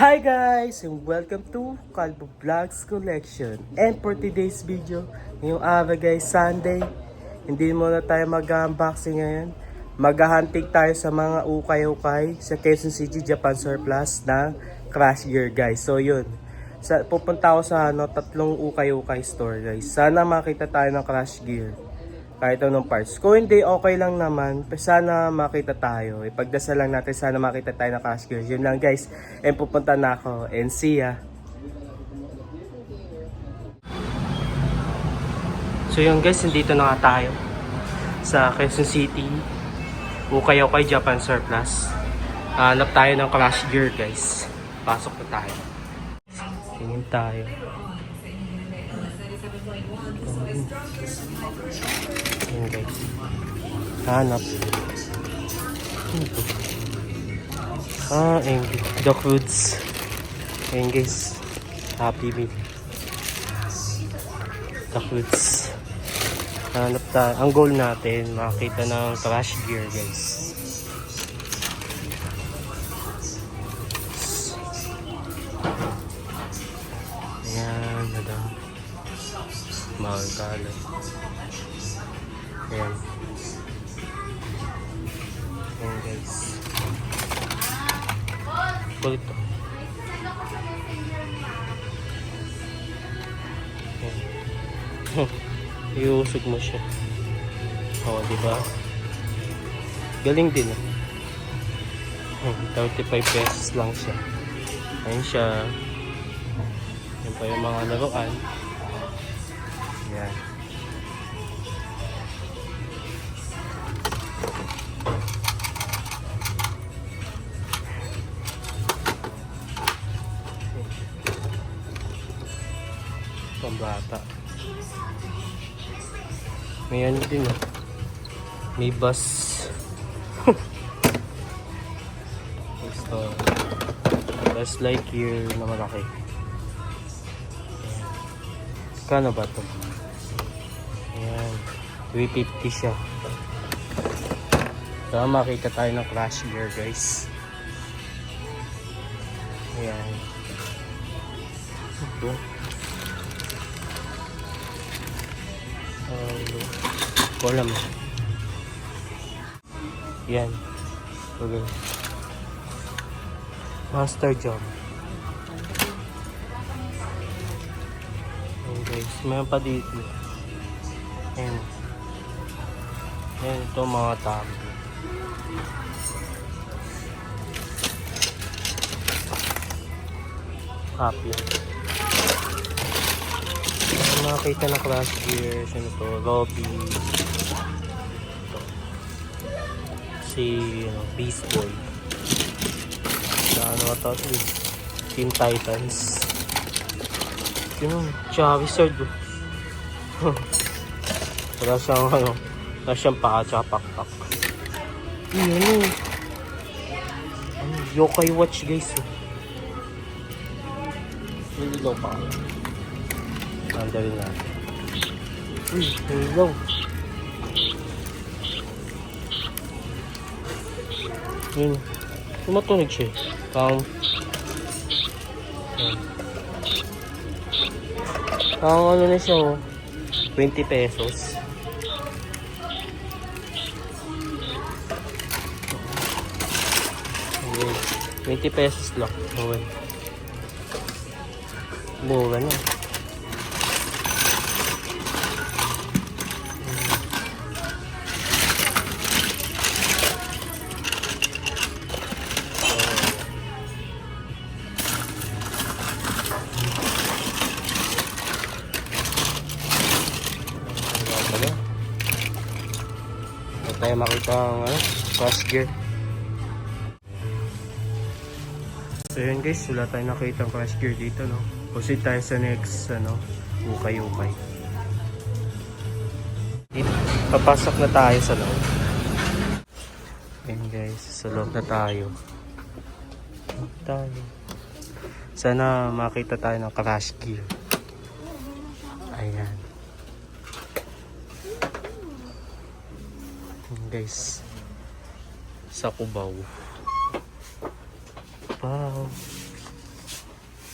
Hi guys and welcome to Calvo Vlogs Collection. And for today's video, ngayong araw guys, Sunday, hindi muna tayo mag-unboxing ngayon. Mag-hunting tayo sa mga ukay-ukay sa Quezon City, Japan Surplus ng Crash Gear guys. So yun, pupunta ako sa tatlong ukay-ukay store guys. Sana makita tayo ng Crash Gear. Kahit anong parts. Kung hindi, okay lang naman. Sana makita tayo. Ipagdasal lang natin, sana makita tayo ng Crash Gear. Yun lang guys. And pupunta na ako. And see ya. So yun guys, nandito na nga tayo sa Quezon City. Ukay-ukay Japan Surplus. Hanap tayo ng Crash Gear guys. Pasok na tayo. Tingin tayo. Ayan guys, hanap. Ayan, the foods. Ayan guys, Happy Meal. The foods. Hanap tayo. Ang goal natin, makita ng Crash Gear guys. Ayan, madam. Mahal kalat. Ayan. Ayan guys. Kulit to. Ayan. Iusog mo siya. Oo, diba? Galing din ah. 35 pesos lang siya. Ayan siya. Yan pa yung mga laruan. Ayan. Pambata. May ano din oh. May bus. Ito. Bus Lightyear na malaki. Kano ba ito? Ayan. 350 siya. So makita tayo ng Crash Gear guys. Ayan. Ito. Wala mo. Yan. Okay. Master Jump. Ayan guys. Mayroon pa dito. Ayan. Ayan ito mga tabo. Happy. Nakakita na Crash Gear. Sino to? Robby. Si Beast Boy. Sa ano ito? Teen Titans. Yun. Charizard. Wala siyang ano. Wala siyang paa tsaka pakpak. Yun. Yokai Watch guys. Hindi daw pa. Andalin natin. Uy, hello. Yun. Tumatunog siya. Parang ano na siya oh. 20 pesos. Okay. 20 pesos lang. Okay. Buga na. Tayo makita ang Crash Gear. So yun guys, wala tayo nakita ang Crash Gear dito no. Proceed tayo sa next ukay-ukay. Papasok na tayo sa loob. Ayan guys, sa loob na tayo. Sana makita tayo ng Crash Gear. Ayan. Guys, sa Cubao. Wow.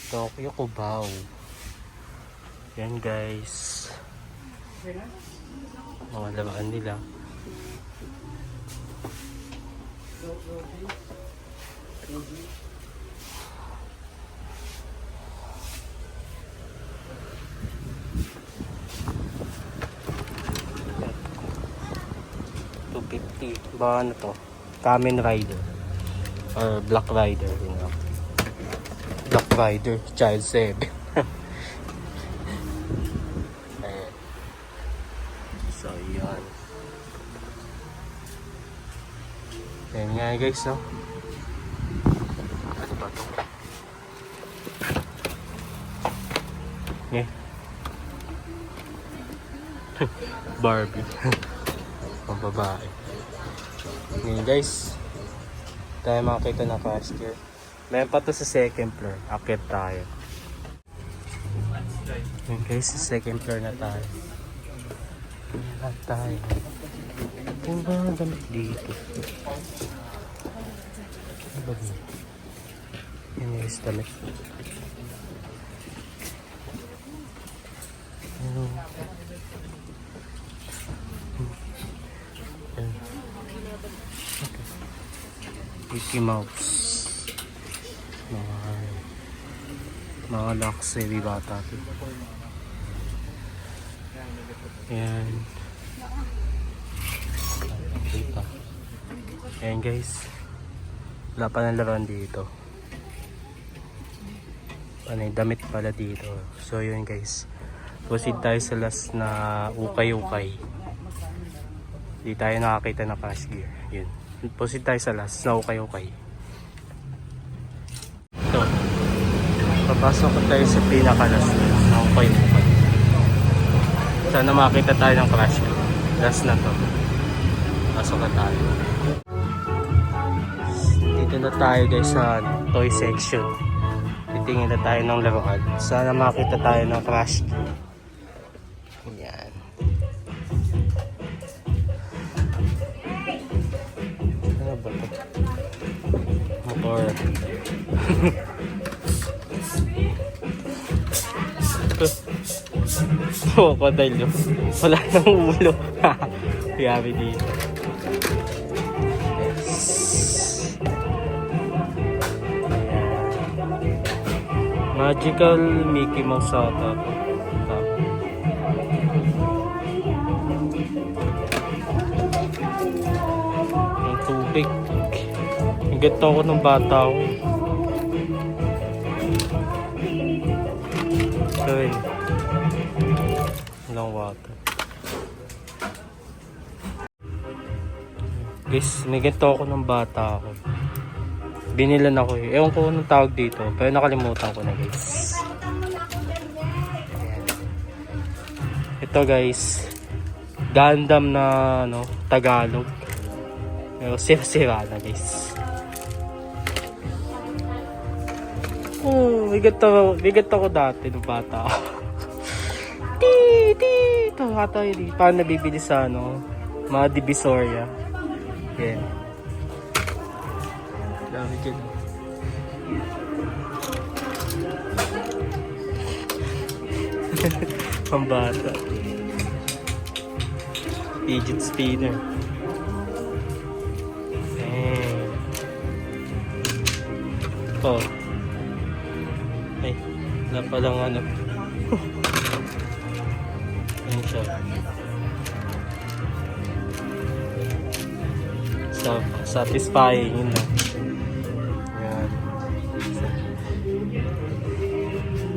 Tokyo Cubao. Yan guys. Mga lamaan nila. $250. Ba ano to? Kamen Rider. Or Black Rider. You know? Black Rider. Child 7. Ayan. So, yan. Ayan nga guys, no? Ano ba to? Yeah. Barbie. Ang babae. Ngayon guys, tayo makakita ng cashier. Meron pa to sa second floor. Akit tayo. Ngayon guys, sa second floor na tayo. Ayan tayo. Yung mga damit dito. Ano ba dito? Yan guys, damit. Mickey Mouse. Mga luxury bata ito. Ayan. Dito. Ayan guys. Wala pa ng laruan dito. Panay damit pala dito. So yun guys. Proceed tayo sa last na ukay-ukay. Di tayo nakakita ng cash gear. Yun. Proceed tayo sa last na ukay-ukay. So, papasok ko tayo sa pinaka-last na ukay-ukay. Sana makita tayo ng cash gear. Last na to. Pasok na tayo. Dito na tayo guys sa toy section. Titingin na tayo ng laruan. Sana makita tayo ng cash gear. Yan. Ano ba ito? Motor. Crocodile. Wala nang ulo. Yari dito. Magical Mickey Mouse ata. Ang tubig. Higit ako ng bata ko. Sorry. Walang water. Guys, may ganito ako ng bata ako. Binilan ako eh. Ewan ko anong tawag dito. Pero nakalimutan ko na guys. Ayan. Ito guys. Gundam na ano, Tagalog. Pero sira-sira na guys. Bigat ako dati nung bata ako. Ito yun. Paano nabibili sa ano, mga Divisoria. Yan. Dami dyan. Pambata. Fidget spinner. Oh. Ay, wala palang ano. Ayan siya. Satisfying yun lang. Ayan.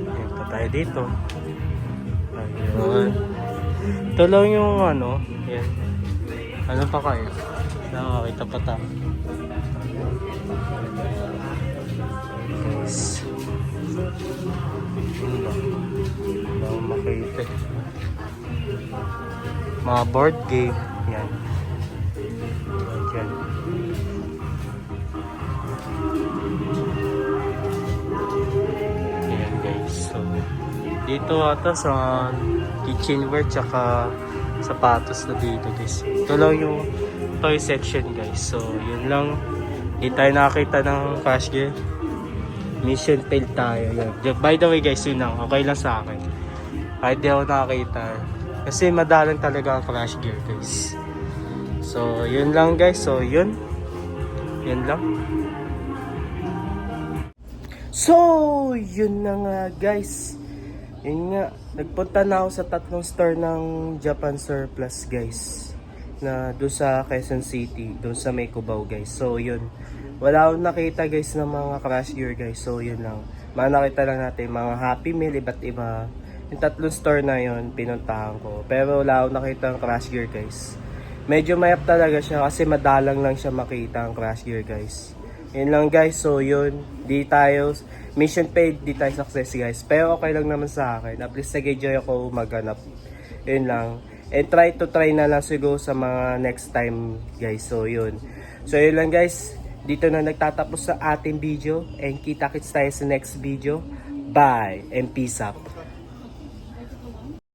Ayan pa tayo dito. Ayan. Ito lang yung ano. Ayan. Ano pa kayo? Nakakita pa tayo. Guys. Yun ba? Wala akong makita. Mga board game. Yan. Yan. Ayan guys. So, dito ata sa kitchenware tsaka sapatos na dito guys. Ito lang yung toy section guys. So, yun lang. Hindi tayo nakakita ng cash gear. Mission failed tayo. Yan. By the way guys, yun lang. Okay lang sa akin. Kahit di ako nakakita. Kasi madalang talaga ang crash gear guys. So, yun lang guys. So, yun. Yun lang. So, yun na nga guys. Yun nga. Nagpunta na ako sa 3 store ng Japan Surplus guys. Na doon sa Quezon City. Doon sa may Cubao guys. So, yun. Wala akong nakita guys ng mga crash gear guys. So yun lang. Nakita lang natin mga Happy Meal, iba't iba. Yung 3 store na yun, pinuntahan ko. Pero wala akong nakita ng crash gear guys. Medyo mayap talaga siya kasi madalang lang siya makita ang crash gear guys. Yun lang guys. So yun. Di tayo, mission paid, di tayo success guys. Pero okay lang naman sa akin. At least nag-enjoy ako maghanap. Yun lang. And try na lang siguro sa mga next time guys. So yun. So yun lang guys. Dito na nagtatapos sa ating video and kita-kits tayo sa next video. Bye and peace out.